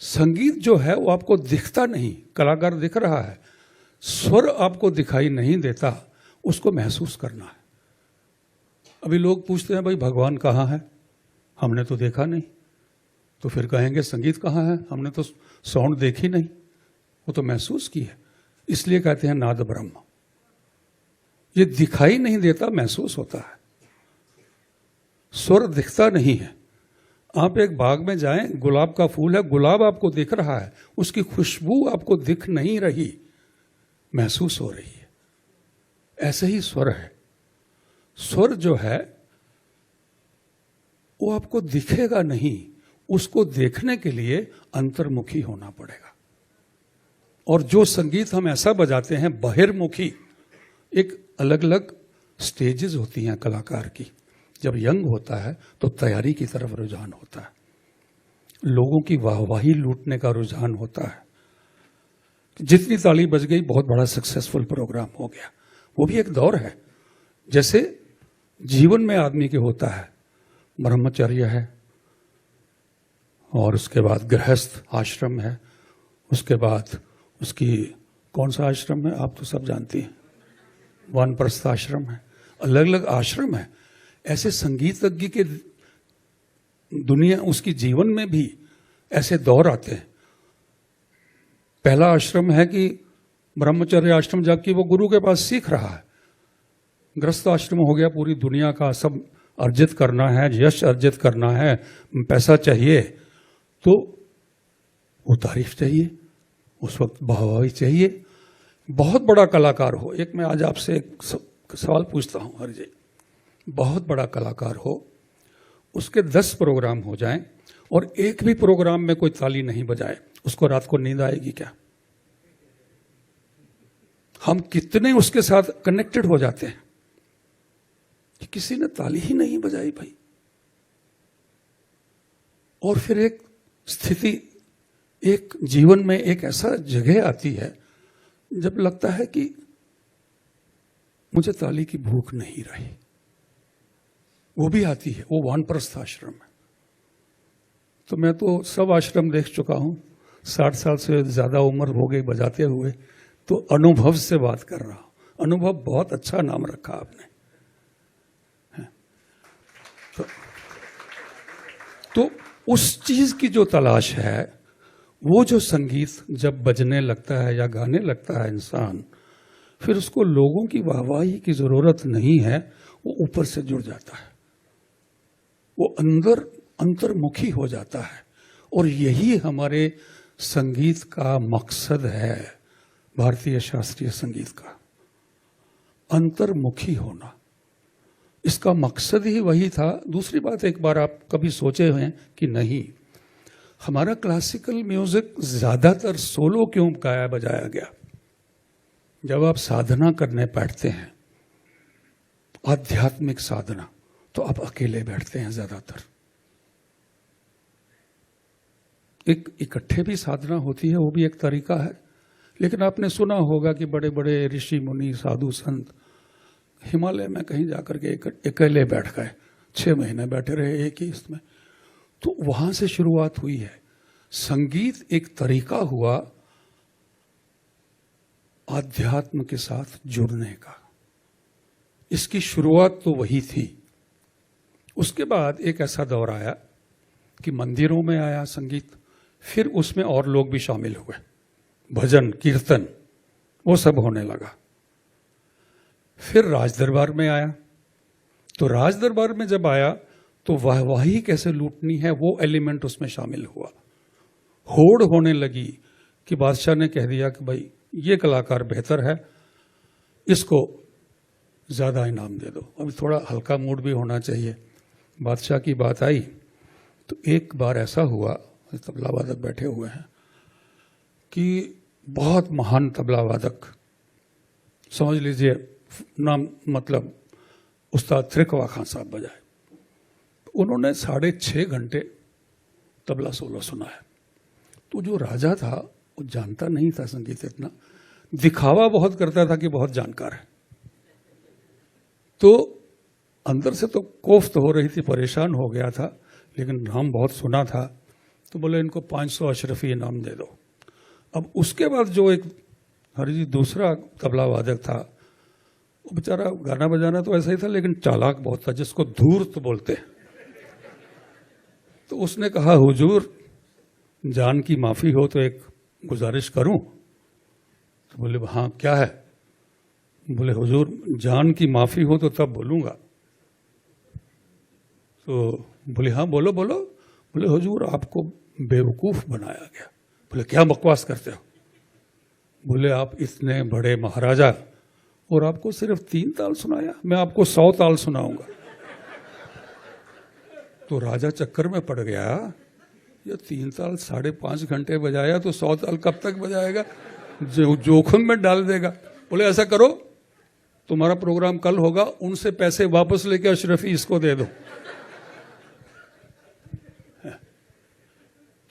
संगीत जो है वो आपको दिखता नहीं, कलाकार दिख रहा है, स्वर आपको दिखाई नहीं देता, उसको महसूस करना है। अभी लोग पूछते हैं भाई भगवान कहाँ है, हमने तो देखा नहीं, तो फिर कहेंगे संगीत कहाँ है, हमने तो साउंड देखी नहीं, वो तो महसूस की है, इसलिए कहते हैं नाद ब्रह्म। ये दिखाई नहीं देता, महसूस होता है। स्वर दिखता नहीं है। आप एक बाग में जाएं, गुलाब का फूल है, गुलाब आपको दिख रहा है, उसकी खुशबू आपको दिख नहीं रही, महसूस हो रही है। ऐसे ही स्वर है। स्वर जो है वो आपको दिखेगा नहीं, उसको देखने के लिए अंतर्मुखी होना पड़ेगा। और जो संगीत हम ऐसा बजाते हैं बहिर्मुखी, एक अलग अलग स्टेजेस होती हैं कलाकार की। जब यंग होता है तो तैयारी की तरफ रुझान होता है, लोगों की वाहवाही लूटने का रुझान होता है। जितनी ताली बज गई बहुत बड़ा सक्सेसफुल प्रोग्राम हो गया, वो भी एक दौर है। जैसे जीवन में आदमी के होता है, ब्रह्मचर्य है और उसके बाद गृहस्थ आश्रम है, उसके बाद उसकी कौन सा आश्रम है आप तो सब जानती हैं, वानप्रस्थ आश्रम है, अलग अलग आश्रम है। ऐसे संगीतज्ञ के दुनिया, उसकी जीवन में भी ऐसे दौर आते हैं। पहला आश्रम है कि ब्रह्मचर्य आश्रम जाके वो गुरु के पास सीख रहा है। गृहस्थ आश्रम हो गया, पूरी दुनिया का सब अर्जित करना है, यश अर्जित करना है, पैसा चाहिए, तो वो तारीफ चाहिए, उस वक्त वाहवाही चाहिए। बहुत बड़ा कलाकार हो, एक मैं आज आपसे एक सवाल पूछता हूं हर जी, बहुत बड़ा कलाकार हो, उसके 10 प्रोग्राम हो जाएं और एक भी प्रोग्राम में कोई ताली नहीं बजाए, उसको रात को नींद आएगी क्या? हम कितने उसके साथ कनेक्टेड हो जाते हैं कि किसी ने ताली ही नहीं बजाई भाई। और फिर एक स्थिति, एक जीवन में एक ऐसा जगह आती है जब लगता है कि मुझे ताली की भूख नहीं रही। वो भी आती है, वो वानप्रस्थ आश्रम है। तो मैं तो सब आश्रम देख चुका हूं, 60 साल से ज्यादा उम्र हो गई बजाते हुए, तो अनुभव से बात कर रहा हूं। अनुभव बहुत अच्छा नाम रखा आपने। तो उस चीज की जो तलाश है, वो जो संगीत जब बजने लगता है या गाने लगता है इंसान, फिर उसको लोगों की वाहवाही की जरूरत नहीं है, वो ऊपर से जुड़ जाता है, वो अंदर अंतर्मुखी हो जाता है। और यही हमारे संगीत का मकसद है, भारतीय शास्त्रीय संगीत का, अंतर्मुखी होना। इसका मकसद ही वही था। दूसरी बात, एक बार आप कभी सोचे हुए कि नहीं, हमारा क्लासिकल म्यूजिक ज्यादातर सोलो क्यों गाया बजाया गया? जब आप साधना करने बैठते हैं, आध्यात्मिक साधना, तो आप अकेले बैठते हैं ज्यादातर। एक इकट्ठे भी साधना होती है, वो भी एक तरीका है, लेकिन आपने सुना होगा कि बड़े बड़े ऋषि मुनि साधु संत हिमालय में कहीं जाकर के अकेले बैठ गए, 6 महीने बैठे रहे एक ही इसमें। तो वहां से शुरुआत हुई है। संगीत एक तरीका हुआ आध्यात्म के साथ जुड़ने का। इसकी शुरुआत तो वही थी। उसके बाद एक ऐसा दौर आया कि मंदिरों में आया संगीत, फिर उसमें और लोग भी शामिल हुए, भजन कीर्तन वो सब होने लगा। फिर राज दरबार में आया, तो राज दरबार में जब आया तो वाहवाही कैसे लूटनी है वो एलिमेंट उसमें शामिल हुआ। होड़ होने लगी कि बादशाह ने कह दिया कि भाई ये कलाकार बेहतर है, इसको ज्यादा इनाम दे दो। अभी थोड़ा हल्का मूड भी होना चाहिए। बादशाह की बात आई तो एक बार ऐसा हुआ, तबला वादक बैठे हुए हैं, कि बहुत महान तबला वादक, समझ लीजिए नाम, मतलब उस्ताद त्रिकवा खान साहब बजाए। उन्होंने 6.5 घंटे तबला सोलो सुनाया। तो जो राजा था वो जानता नहीं था संगीत इतना, दिखावा बहुत करता था कि बहुत जानकार है। तो अंदर से तो कोफ्त हो रही थी, परेशान हो गया था, लेकिन नाम बहुत सुना था। तो बोले इनको 500 अशरफी इनाम दे दो। अब उसके बाद जो एक हरी जी दूसरा तबला वादक था, वो बेचारा गाना बजाना तो ऐसा ही था लेकिन चालाक बहुत था, जिसको धूर्त बोलते। तो उसने कहा हुजूर जान की माफी हो तो एक गुजारिश करूं। तो बोले हाँ क्या है? बोले हुजूर जान की माफी हो तो तब बोलूंगा। तो बोले हाँ बोलो बोलो। बोले हुजूर आपको बेवकूफ बनाया गया। बोले क्या बकवास करते हो? बोले आप इतने बड़े महाराजा और आपको सिर्फ 3 ताल सुनाया, मैं आपको 100 ताल सुनाऊंगा। तो राजा चक्कर में पड़ गया, ये 3 ताल 5.5 घंटे बजाया तो 100 ताल कब तक बजाएगा, जोखिम में डाल देगा। बोले ऐसा करो तुम्हारा प्रोग्राम कल होगा, उनसे पैसे वापस लेके अशरफी इसको दे दो।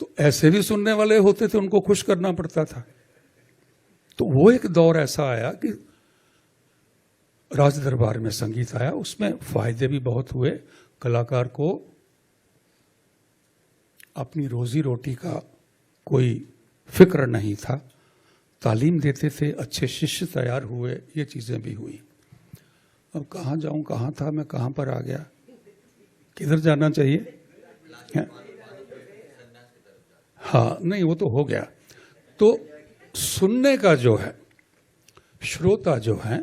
तो ऐसे भी सुनने वाले होते थे, उनको खुश करना पड़ता था। तो वो एक दौर ऐसा आया कि राज दरबार में संगीत आया, उसमें फायदे भी बहुत हुए। कलाकार को अपनी रोजी रोटी का कोई फिक्र नहीं था, तालीम देते थे, अच्छे शिष्य तैयार हुए, ये चीजें भी हुई। अब कहाँ जाऊं, कहाँ था मैं, कहाँ पर आ गया, किधर जाना चाहिए? हाँ नहीं वो तो हो गया। तो सुनने का जो है, श्रोता जो है,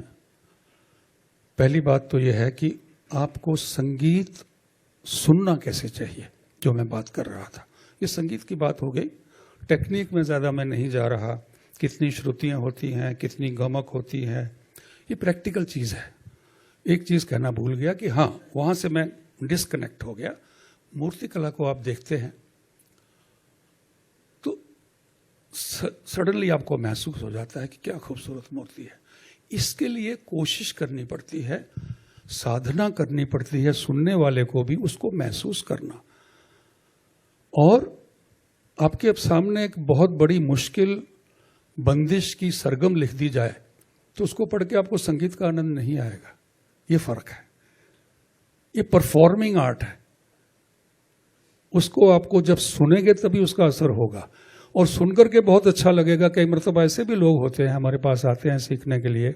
पहली बात तो यह है कि आपको संगीत सुनना कैसे चाहिए, जो मैं बात कर रहा था। ये संगीत की बात हो गई, टेक्निक में ज़्यादा मैं नहीं जा रहा, कितनी श्रुतियाँ होती हैं, कितनी गमक होती है, ये प्रैक्टिकल चीज़ है। एक चीज़ कहना भूल गया कि हाँ, वहाँ से मैं डिस्कनेक्ट हो गया। मूर्ति कला को आप देखते हैं तो सडनली आपको महसूस हो जाता है कि क्या खूबसूरत मूर्ति है। इसके लिए कोशिश करनी पड़ती है, साधना करनी पड़ती है, सुनने वाले को भी उसको महसूस करना। और आपके अब सामने एक बहुत बड़ी मुश्किल बंदिश की सरगम लिख दी जाए तो उसको पढ़ के आपको संगीत का आनंद नहीं आएगा। ये फर्क है। ये परफॉर्मिंग आर्ट है, उसको आपको जब सुनेंगे तभी उसका असर होगा। और सुनकर के बहुत अच्छा लगेगा। कई मरतबा ऐसे भी लोग होते हैं हमारे पास आते हैं सीखने के लिए,